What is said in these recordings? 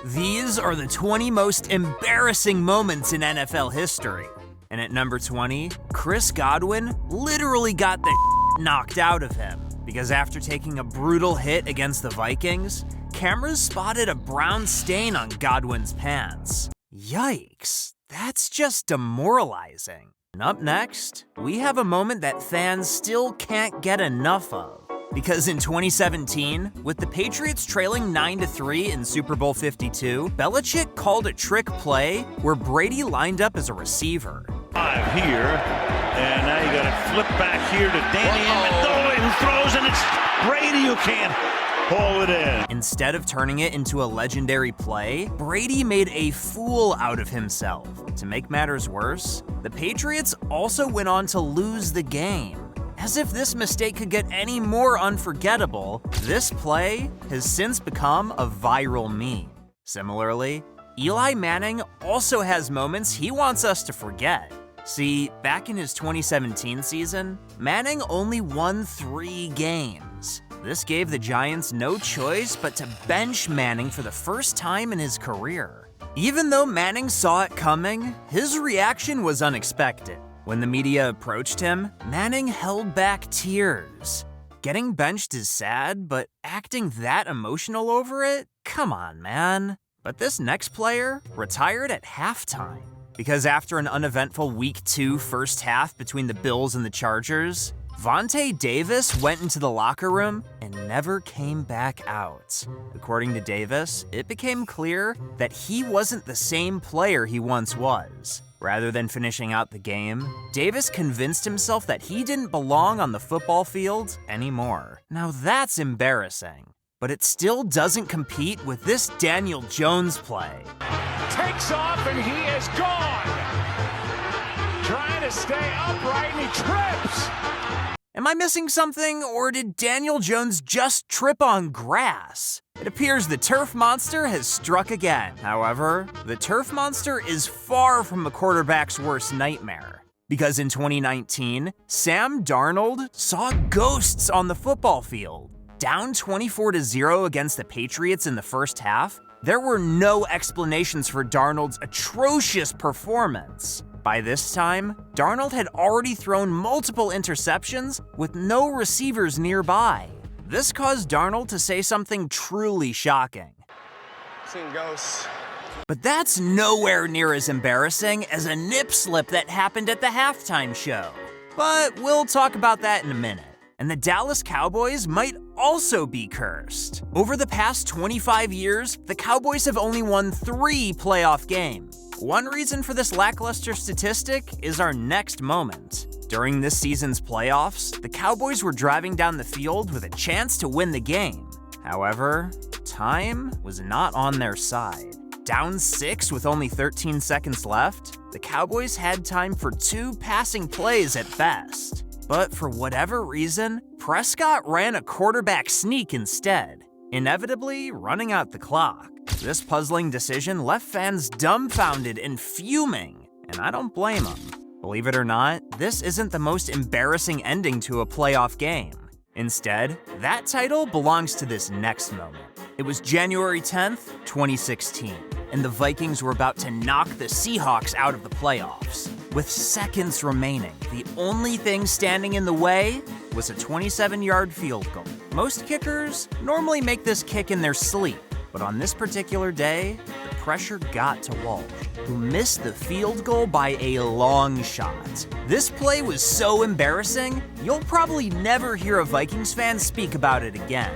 These are the 20 most embarrassing moments in NFL history. And at number 20, Chris Godwin literally got the knocked out of him because after taking a brutal hit against the Vikings, cameras spotted a brown stain on Godwin's pants. Yikes, that's just demoralizing. And up next, we have a moment that fans still can't get enough of. Because in 2017, with the Patriots trailing 9-3 in Super Bowl 52, Belichick called a trick play where Brady lined up as a receiver. Here, and now you got it flip back here to Danny Amendola, who throws, and it's Brady who can't pull it in. Instead of turning it into a legendary play, Brady made a fool out of himself. To make matters worse, the Patriots also went on to lose the game. As if this mistake could get any more unforgettable, this play has since become a viral meme. Similarly, Eli Manning also has moments he wants us to forget. See, back in his 2017 season, Manning only won 3 games. This gave the Giants no choice but to bench Manning for the first time in his career. Even though Manning saw it coming, his reaction was unexpected. When the media approached him, Manning held back tears. Getting benched is sad, but acting that emotional over it? Come on, man. But this next player retired at halftime. Because after an uneventful Week 2 first half between the Bills and the Chargers, Vontae Davis went into the locker room and never came back out. According to Davis, it became clear that he wasn't the same player he once was. Rather than finishing out the game, Davis convinced himself that he didn't belong on the football field anymore. Now that's embarrassing, but it still doesn't compete with this Daniel Jones play. Takes off and he is gone. Trying to stay upright and he trips. Am I missing something, or did Daniel Jones just trip on grass? It appears the turf monster has struck again. However, the turf monster is far from a quarterback's worst nightmare. Because in 2019, Sam Darnold saw ghosts on the football field. Down 24-0 against the Patriots in the first half, there were no explanations for Darnold's atrocious performance. By this time, Darnold had already thrown multiple interceptions with no receivers nearby. This caused Darnold to say something truly shocking. Seen ghosts. But that's nowhere near as embarrassing as a nip slip that happened at the halftime show. But we'll talk about that in a minute. And the Dallas Cowboys might also be cursed. Over the past 25 years, the Cowboys have only won 3 playoff games. One reason for this lackluster statistic is our next moment. During this season's playoffs, the Cowboys were driving down the field with a chance to win the game. However, time was not on their side. Down 6 with only 13 seconds left, the Cowboys had time for 2 passing plays at best. But for whatever reason, Prescott ran a quarterback sneak instead, inevitably running out the clock. This puzzling decision left fans dumbfounded and fuming, and I don't blame them. Believe it or not, this isn't the most embarrassing ending to a playoff game. Instead, that title belongs to this next moment. It was January 10th, 2016, and the Vikings were about to knock the Seahawks out of the playoffs. With seconds remaining, the only thing standing in the way was a 27-yard field goal. Most kickers normally make this kick in their sleep, but on this particular day, the pressure got to Walsh, who missed the field goal by a long shot. This play was so embarrassing, you'll probably never hear a Vikings fan speak about it again.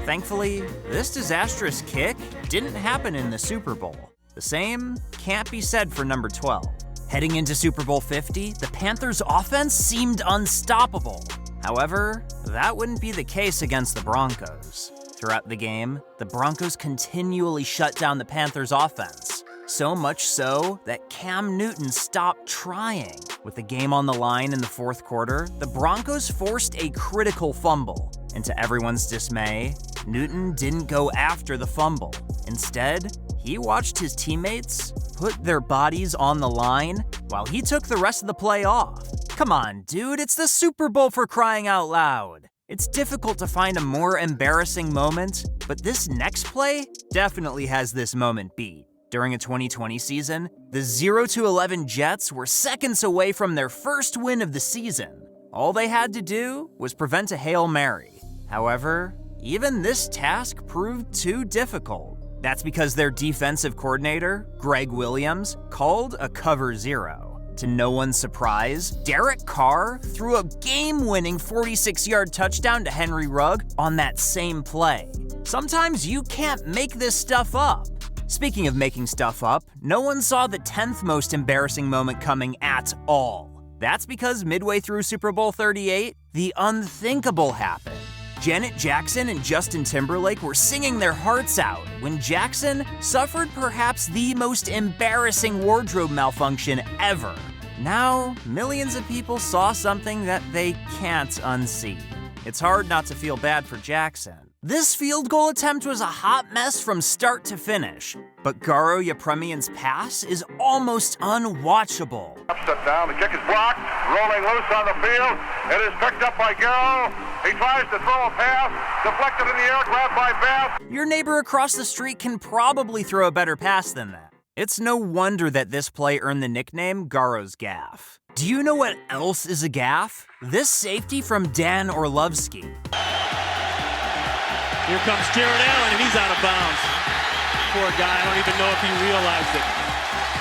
Thankfully, this disastrous kick didn't happen in the Super Bowl. The same can't be said for number 12. Heading into Super Bowl 50, the Panthers' offense seemed unstoppable. However, that wouldn't be the case against the Broncos. Throughout the game, the Broncos continually shut down the Panthers' offense. So much so that Cam Newton stopped trying. With the game on the line in the fourth quarter, the Broncos forced a critical fumble. And to everyone's dismay, Newton didn't go after the fumble. Instead, he watched his teammates put their bodies on the line while he took the rest of the play off. Come on, dude, it's the Super Bowl for crying out loud. It's difficult to find a more embarrassing moment, but this next play definitely has this moment beat. During a 2020 season, the 0-11 Jets were seconds away from their first win of the season. All they had to do was prevent a Hail Mary. However, even this task proved too difficult. That's because their defensive coordinator, Greg Williams, called a cover zero. To no one's surprise, Derek Carr threw a game-winning 46-yard touchdown to Henry Rugg on that same play. Sometimes you can't make this stuff up. Speaking of making stuff up, no one saw the 10th most embarrassing moment coming at all. That's because midway through Super Bowl 38, the unthinkable happened. Janet Jackson and Justin Timberlake were singing their hearts out when Jackson suffered perhaps the most embarrassing wardrobe malfunction ever. Now, millions of people saw something that they can't unsee. It's hard not to feel bad for Jackson. This field goal attempt was a hot mess from start to finish, but Garo Yepremian's pass is almost unwatchable. Step down, the kick is blocked, rolling loose on the field. It is picked up by Garo. He tries to throw a pass, deflected in the air, grabbed by Bass. Your neighbor across the street can probably throw a better pass than that. It's no wonder that this play earned the nickname Garo's Gaff. Do you know what else is a gaff? This safety from Dan Orlovsky. Here comes Jared Allen, and he's out of bounds. Poor guy, I don't even know if he realized it.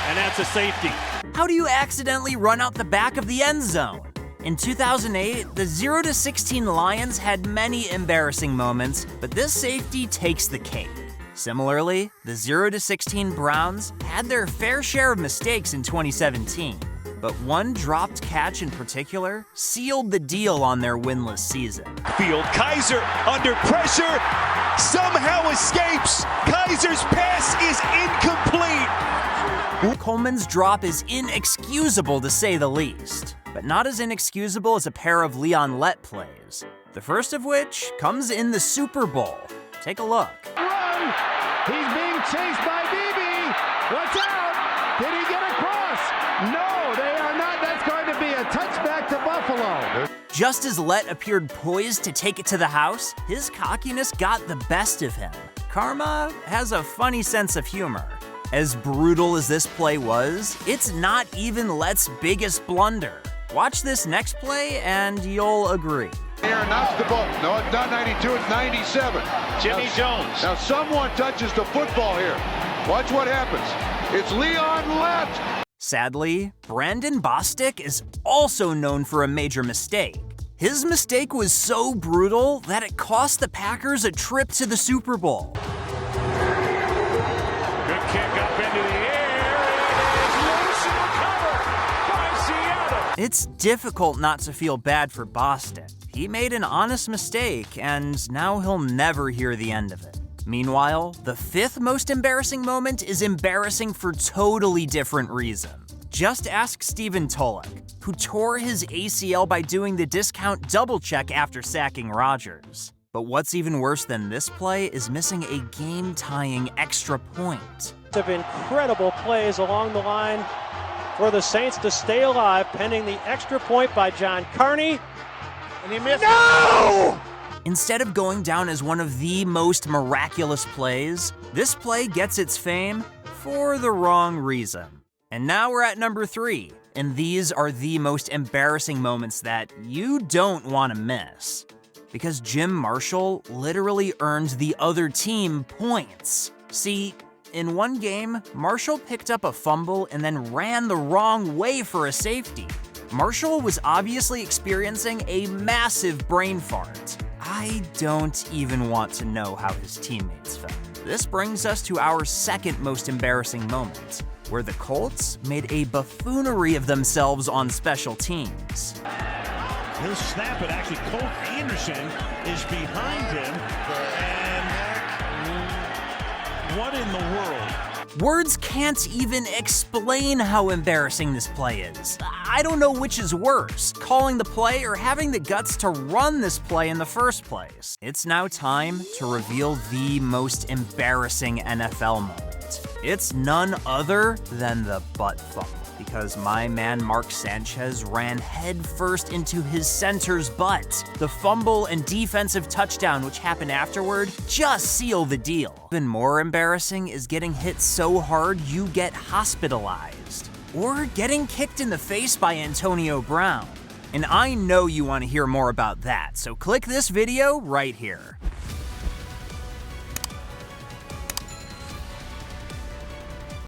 And that's a safety. How do you accidentally run out the back of the end zone? In 2008, the 0-16 Lions had many embarrassing moments, but this safety takes the cake. Similarly, the 0-16 Browns had their fair share of mistakes in 2017, but one dropped catch in particular sealed the deal on their winless season. Field, Kaiser under pressure, somehow escapes. Kaiser's pass is incomplete. Coleman's drop is inexcusable to say the least, but not as inexcusable as a pair of Leon Lett plays. The first of which comes in the Super Bowl. Take a look. Run! He's being chased by BB. Watch out! Did he get across? No, they are not. That's going to be a touchback to Buffalo. Just as Lett appeared poised to take it to the house, his cockiness got the best of him. Karma has a funny sense of humor. As brutal as this play was, it's not even Lett's biggest blunder. Watch this next play and you'll agree. Here, knocks the ball. No, it's not 92, it's 97. Jimmy Jones. Now someone touches the football here. Watch what happens. It's Leon Lett. Sadly, Brandon Bostic is also known for a major mistake. His mistake was so brutal that it cost the Packers a trip to the Super Bowl. Good kick up into the air. It is loose in the cover by Seattle. It's difficult not to feel bad for Bostic. He made an honest mistake, and now he'll never hear the end of it. Meanwhile, the 5th most embarrassing moment is embarrassing for totally different reasons. Just ask Stephen Tulloch, who tore his ACL by doing the discount double check after sacking Rodgers. But what's even worse than this play is missing a game-tying extra point. Of incredible plays along the line for the Saints to stay alive, pending the extra point by John Carney. And he missed. No! Instead of going down as one of the most miraculous plays, this play gets its fame for the wrong reason. And now we're at number 3, and these are the most embarrassing moments that you don't want to miss. Because Jim Marshall literally earned the other team points. See, in one game, Marshall picked up a fumble and then ran the wrong way for a safety. Marshall was obviously experiencing a massive brain fart. I don't even want to know how his teammates felt. This brings us to our 2nd most embarrassing moment, where the Colts made a buffoonery of themselves on special teams. He'll snap it. Actually, Colt Anderson is behind him. And what in the world? Words can't even explain how embarrassing this play is. I don't know which is worse, calling the play or having the guts to run this play in the first place. It's now time to reveal the most embarrassing NFL moment. It's none other than the butt fumble. because my man Mark Sanchez ran headfirst into his center's butt. The fumble and defensive touchdown which happened afterward just seal the deal. Even more embarrassing is getting hit so hard you get hospitalized, or getting kicked in the face by Antonio Brown. And I know you want to hear more about that, so click this video right here.